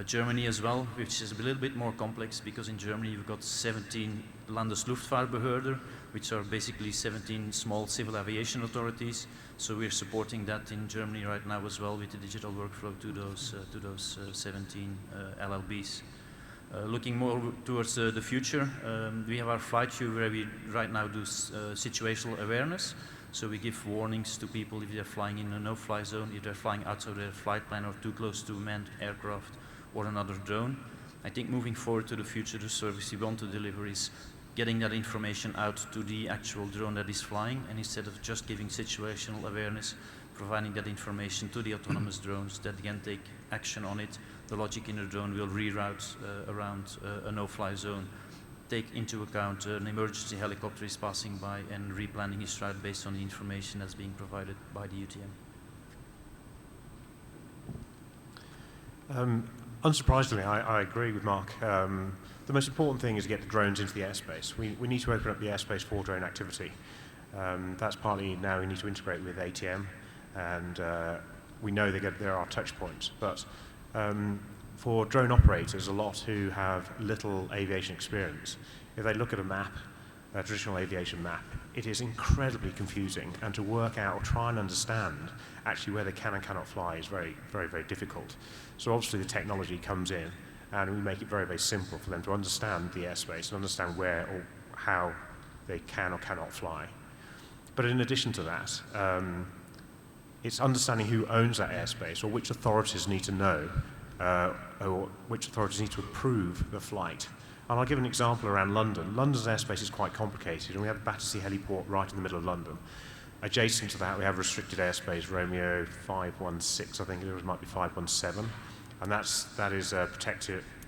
Germany as well, which is a little bit more complex, because in Germany you've got 17 Landesluftfahrtbehörden, which are basically 17 small civil aviation authorities. So we're supporting that in Germany right now as well with the digital workflow to those 17 LLBs. Looking more towards the future, we have our flight view where we right now do situational awareness. So we give warnings to people if they're flying in a no-fly zone, if they're flying outside their flight plan or too close to a manned aircraft or another drone. I think moving forward to the future, the service we want to deliver is getting that information out to the actual drone that is flying, and instead of just giving situational awareness, providing that information to the autonomous drones that can take action on it. The logic in the drone will reroute around a no-fly zone, take into account an emergency helicopter is passing by, and replanning his route based on the information that's being provided by the UTM. Unsurprisingly, I agree with Marc. The most important thing is to get the drones into the airspace. We need to open up the airspace for drone activity. That's partly now we need to integrate with ATM, and we know there are touch points. But for drone operators, a lot who have little aviation experience, if they look at a map, a traditional aviation map, it is incredibly confusing, and to work out or try and understand actually where they can and cannot fly is very, very, very difficult. So obviously the technology comes in, and we make it very, very simple for them to understand the airspace and understand where or how they can or cannot fly. But in addition to that, it's understanding who owns that airspace, or which authorities need to know, or which authorities need to approve the flight. And I'll give an example around London. London's airspace is quite complicated, and we have Battersea Heliport right in the middle of London. Adjacent to that, we have restricted airspace, Romeo 516, I think it might be 517, and that is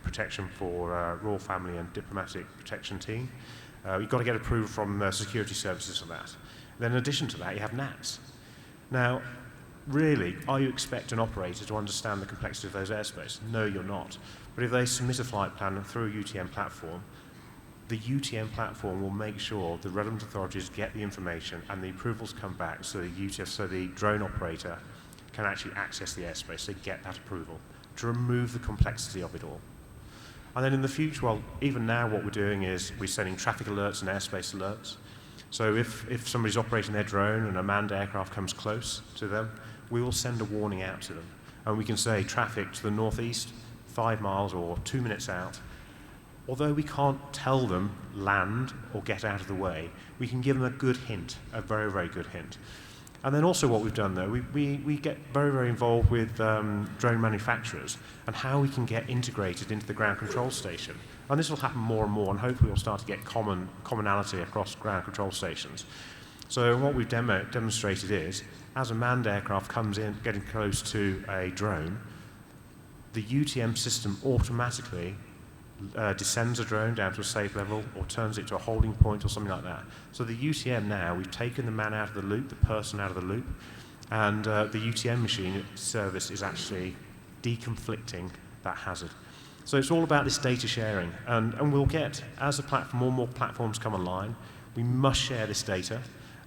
protection for Royal Family and Diplomatic Protection Team. You've got to get approval from security services for that. Then in addition to that, you have NATS. Now, really, are you expect an operator to understand the complexity of those airspace? No, you're not. But if they submit a flight plan through a UTM platform, the UTM platform will make sure the relevant authorities get the information and the approvals come back, so the drone operator can actually access the airspace. They get that approval to remove the complexity of it all. And then in the future, well, even now what we're doing is we're sending traffic alerts and airspace alerts. So if somebody's operating their drone and a manned aircraft comes close to them, we will send a warning out to them. And we can say traffic to the northeast, 5 miles or 2 minutes out, although we can't tell them land or get out of the way, we can give them a good hint, a very, very good hint. And then also what we've done, though, we get very, very involved with drone manufacturers and how we can get integrated into the ground control station. And this will happen more and more, and hopefully we'll start to get commonality across ground control stations. So what we've demonstrated is, as a manned aircraft comes in, getting close to a drone, the UTM system automatically descends a drone down to a safe level or turns it to a holding point or something like that. So the UTM now, we've taken the man out of the loop, the person out of the loop, and the UTM machine service is actually deconflicting that hazard. So it's all about this data sharing, and we'll get, as more and more platforms come online, we must share this data,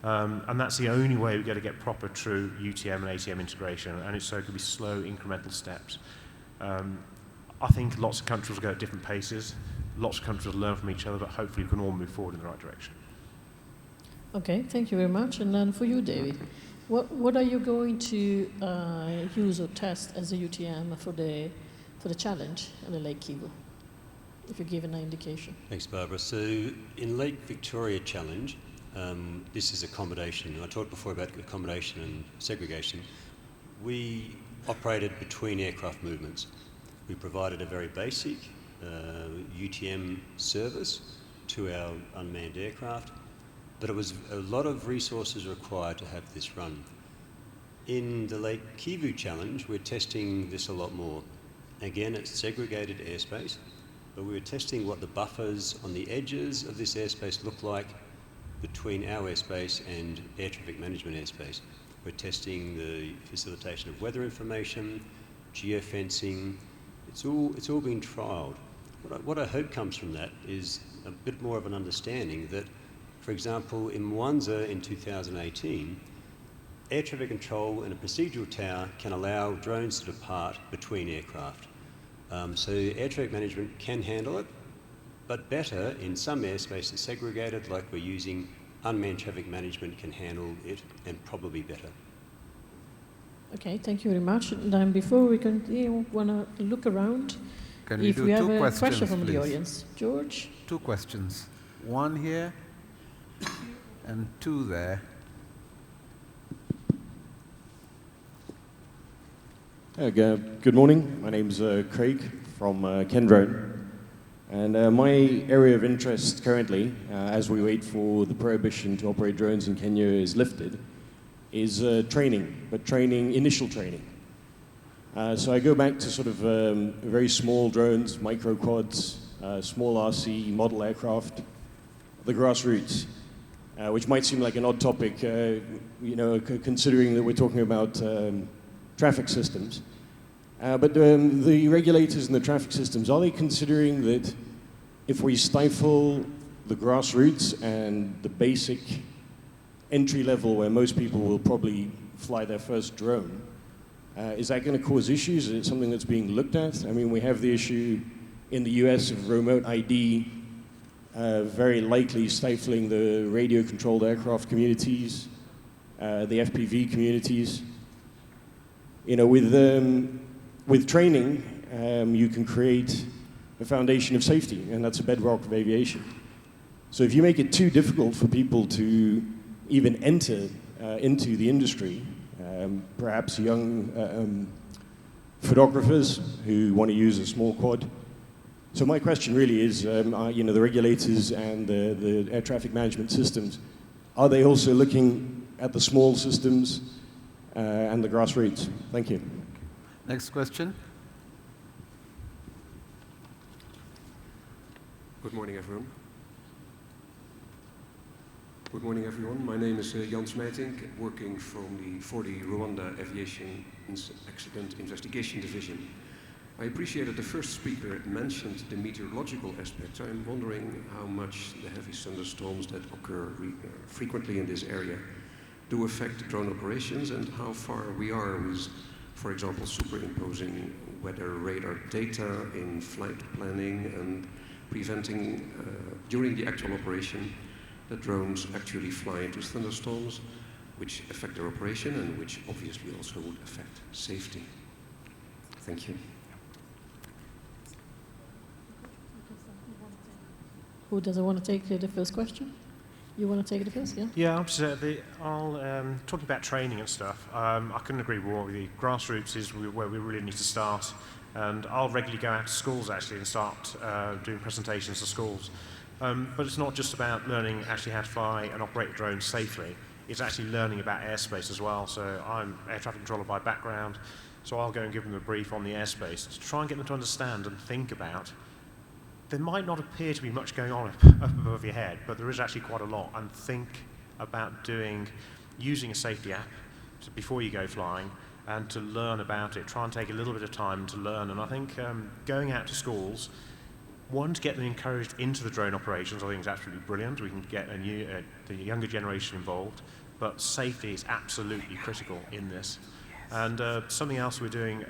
and that's the only way we're going to get proper, true UTM and ATM integration, and so it could be slow, incremental steps. I think lots of countries will go at different paces. Lots of countries will learn from each other, but hopefully we can all move forward in the right direction. Okay, thank you very much. And then for you, David, what are you going to use or test as a UTM for the challenge in the Lake Kivu, if you're given an indication? Thanks, Barbara. So in Lake Victoria Challenge, this is accommodation. I talked before about accommodation and segregation. We operated between aircraft movements. We provided a very basic UTM service to our unmanned aircraft, but it was a lot of resources required to have this run. In the Lake Kivu Challenge, we're testing this a lot more. Again, it's segregated airspace, but we were testing what the buffers on the edges of this airspace look like between our airspace and air traffic management airspace. We're testing the facilitation of weather information, geofencing. It's all being trialled. What I hope comes from that is a bit more of an understanding that, for example, in Mwanza in 2018, air traffic control in a procedural tower can allow drones to depart between aircraft. So air traffic management can handle it, but better in some airspaces segregated, like we're using, unmanned traffic management can handle it, and probably better. Okay, thank you very much. And then before we continue, want to look around. Can we if do we have two a questions, question from please? the audience. George? 2 questions. 1 here and 2 there. Good morning. My name's Craig from Kendrone. And my area of interest currently, as we wait for the prohibition to operate drones in Kenya is lifted, is training, but initial training. So I go back to sort of very small drones, microquads, small RC model aircraft, the grassroots, which might seem like an odd topic, considering that we're talking about traffic systems. But the regulators and the traffic systems, are they considering that if we stifle the grassroots and the basic entry level where most people will probably fly their first drone, is that going to cause issues? Is it something that's being looked at? I mean, we have the issue in the US of remote ID very likely stifling the radio-controlled aircraft communities, the FPV communities. You know, with training, you can create a foundation of safety, and that's a bedrock of aviation. So if you make it too difficult for people to even enter into the industry, perhaps young photographers who want to use a small quad. So my question really is, the regulators and the air traffic management systems, are they also looking at the small systems and the grassroots? Thank you. Next question. Good morning, everyone. Good morning, everyone. My name is Jan Smijtink, working for the Rwanda Aviation Accident Investigation Division. I appreciate that the first speaker mentioned the meteorological aspects. I'm wondering how much the heavy thunderstorms that occur frequently in this area do affect drone operations, and how far we are with, for example, superimposing weather radar data in flight planning and preventing, during the actual operation, that drones actually fly into thunderstorms, which affect their operation and which obviously also would affect safety. Thank you. Who doesn't want to take the first question? You want to take it first, yeah? Yeah, absolutely. Talking about training and stuff, I couldn't agree more with you. Grassroots is where we really need to start. And I'll regularly go out to schools, actually, and start doing presentations to schools. But it's not just about learning actually how to fly and operate a drone safely. It's actually learning about airspace as well. So I'm air traffic controller by background, so I'll go and give them a brief on the airspace to try and get them to understand and think about. There might not appear to be much going on up above your head, but there is actually quite a lot. And think about using a safety app before you go flying and to learn about it. Try and take a little bit of time to learn. And I think going out to schools, one, to get them encouraged into the drone operations, I think is absolutely brilliant. We can get the younger generation involved, but safety is absolutely critical in this. And something else we're doing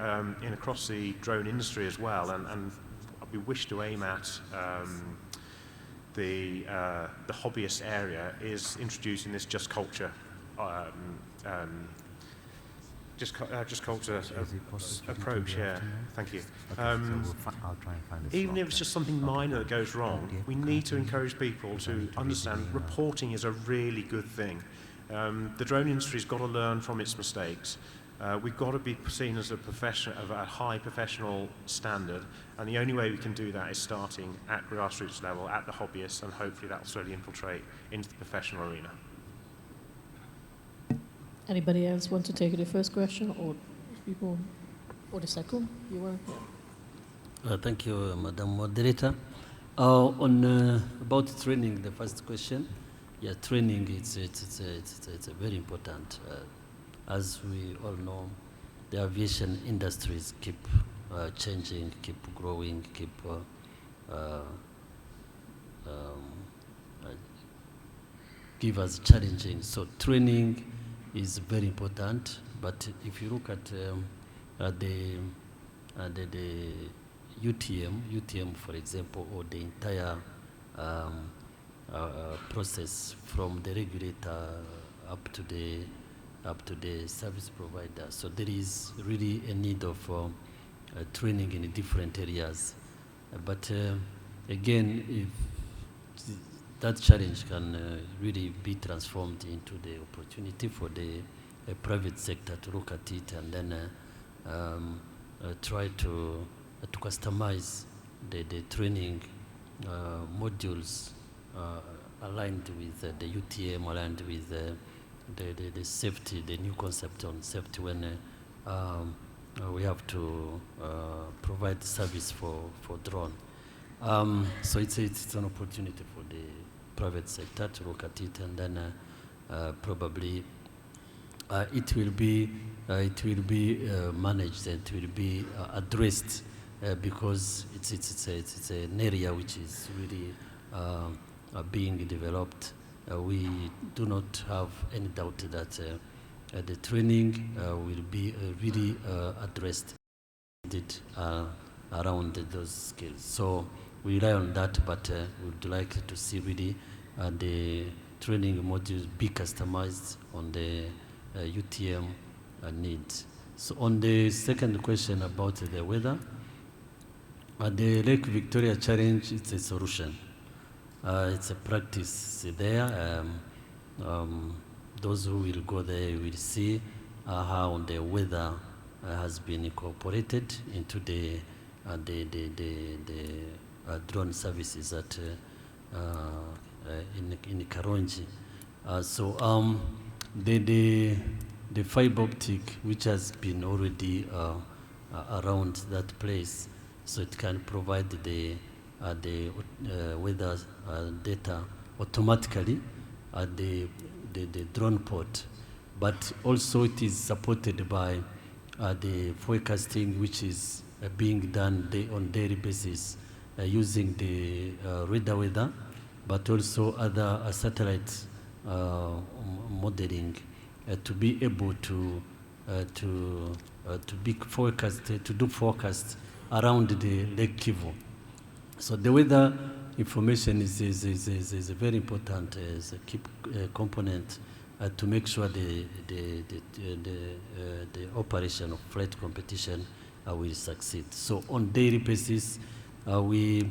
across the drone industry as well, and we wish to aim at the hobbyist area, is introducing this just culture, just culture approach. Yeah, thank you. I'll try and find Even if it's just something minor that goes wrong, we need to encourage people to understand reporting is a really good thing. The drone industry's got to learn from its mistakes. We've got to be seen as a high professional standard, and the only way we can do that is starting at grassroots level, at the hobbyists, and hopefully that will slowly infiltrate into the professional arena. Anybody else want to take the first question, or people, or the second? You want? Thank you, Madam Moderator. About training, the first question. Yeah, training it's very important. As we all know, the aviation industries keep changing, keep growing, keep give us challenging. So training is very important. But if you look at the UTM, for example, or the entire process from the regulator up to the service provider. So there is really a need of training in different areas. But again, if that challenge can really be transformed into the opportunity for the private sector to look at it and then try to customize the training modules aligned with the UTM, aligned with the safety, the new concept on safety when we have to provide service for drone. So it's an opportunity for the private sector to look at it, and then probably it will be managed and it will be addressed because it's an area which is really being developed. We do not have any doubt that the training will be really addressed around those skills. So we rely on that, but we would like to see really the training modules be customized on the UTM needs. So on the second question about the weather, the Lake Victoria Challenge, it's a solution. It's a practice there. Those who will go there will see how the weather has been incorporated into the drone services at in Karongi. So the fiber optic, which has been already around that place, so it can provide the weather data automatically at the drone port, but also it is supported by the forecasting, which is being done on daily basis using the radar weather, but also other satellite modeling to be able to be forecasted, to do forecasts around the Lake Kivu. So the weather information is a very important as a key component to make sure the operation of flight competition will succeed. So on daily basis, we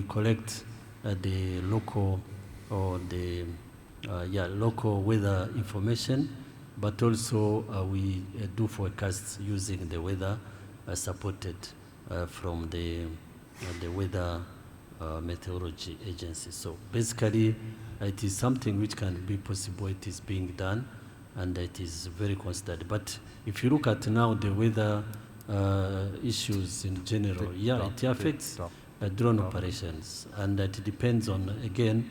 collect the local or the local weather information, but also we do forecasts using the weather supported from the weather meteorology agency. So basically, it is something which can be possible. It is being done, and it is very considered. But if you look at now the weather issues in general, it affects drone operations, and it depends on, again,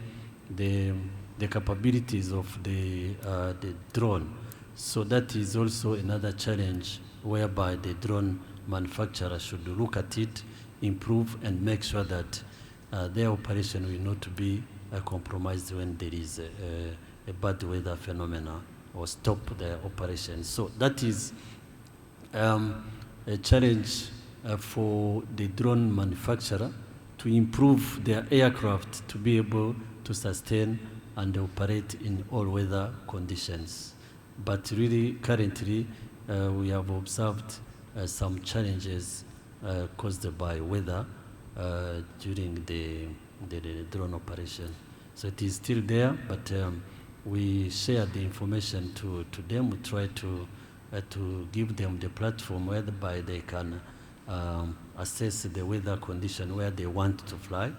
the capabilities of the drone. So that is also another challenge whereby the drone manufacturer should look at it, improve, and make sure that their operation will not be compromised when there is a bad weather phenomena, or stop their operation. So that is a challenge for the drone manufacturer to improve their aircraft to be able to sustain and operate in all weather conditions. But really, currently, we have observed some challenges caused by weather during the drone operation. So it is still there, but we share the information to them. We try to give them the platform whereby they can assess the weather condition where they want to fly,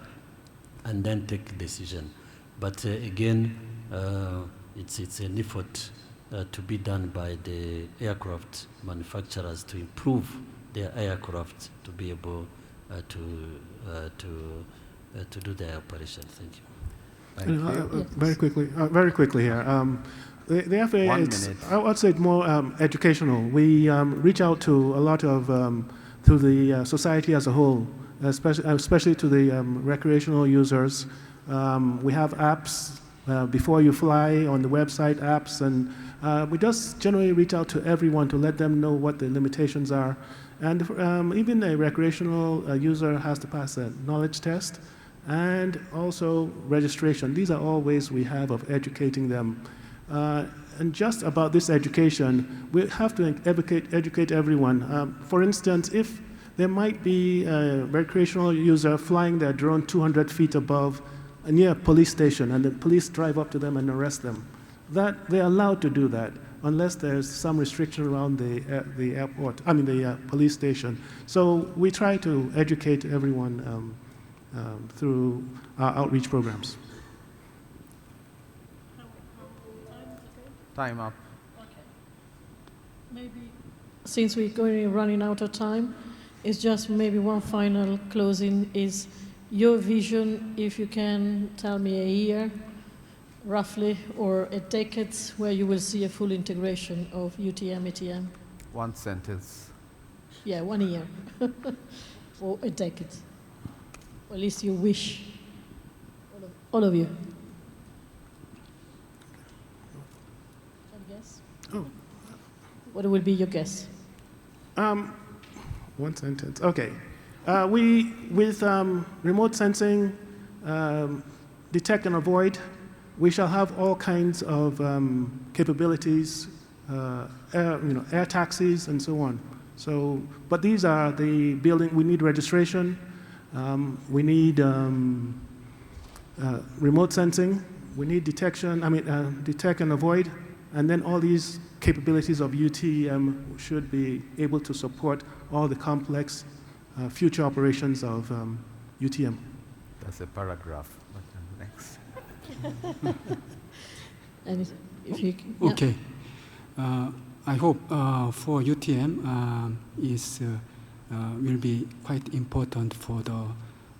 and then take a decision. But again, it's an effort to be done by the aircraft manufacturers to improve their aircraft to be able to do their operation. Thank you. Thank you. Very quickly here. The FAA, I would say it's more educational. We reach out to a lot of, to the society as a whole, especially to the recreational users. We have apps before you fly on the website, apps, and we just generally reach out to everyone to let them know what the limitations are. And even a recreational user has to pass a knowledge test and also registration. These are all ways we have of educating them. And just about this education, we have to educate everyone. For instance, if there might be a recreational user flying their drone 200 feet above near a police station, and the police drive up to them and arrest them, that they're allowed to do that unless there's some restriction around the airport, I mean the police station. So we try to educate everyone through our outreach programs. Time up. Okay. Maybe since we're going running out of time, it's just maybe one final closing is your vision, if you can tell me a year, roughly, or a decade where you will see a full integration of UTM, ATM. One sentence. Yeah, 1 year. Or a decade. Or at least you wish. All of you. Guess? Oh. What will be your guess? One sentence. Okay. With remote sensing, detect and avoid, we shall have all kinds of capabilities, air taxis and so on. So, but these are the building. We need registration. We need remote sensing. We need detection. Detect and avoid. And then all these capabilities of UTM should be able to support all the complex future operations of UTM. That's a paragraph. Next. And if you, yeah. Okay. I hope for UTM will be quite important for the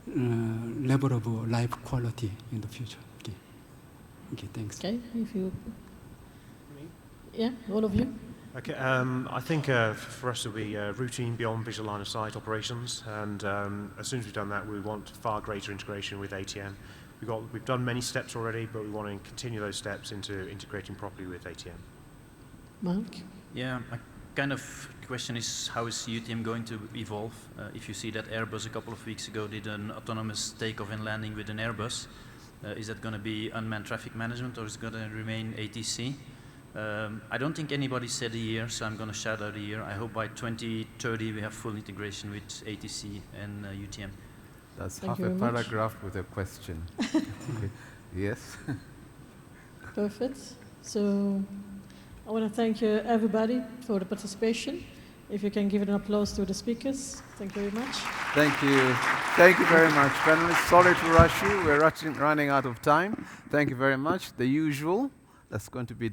level of life quality in the future. Okay. Okay. Thanks. Okay. If you. Yeah, all of you. Okay, I think for us it'll be routine beyond visual line of sight operations, and as soon as we've done that, we want far greater integration with ATM. We've done many steps already, but we want to continue those steps into integrating properly with ATM. Marc? Yeah, the question is, how is UTM going to evolve? If you see that Airbus a couple of weeks ago did an autonomous takeoff and landing with an Airbus, is that going to be unmanned traffic management, or is it going to remain ATC? I don't think anybody said a year, so I'm going to shout out a year. I hope by 2030 we have full integration with ATC and UTM. That's Thank half you a very much. paragraph with a question. Okay. Yes. Perfect. So I want to thank everybody for the participation. If you can give an applause to the speakers. Thank you very much. Thank you. Thank you very much, panelists. Sorry to rush you. We're running out of time. Thank you very much. The usual, that's going to be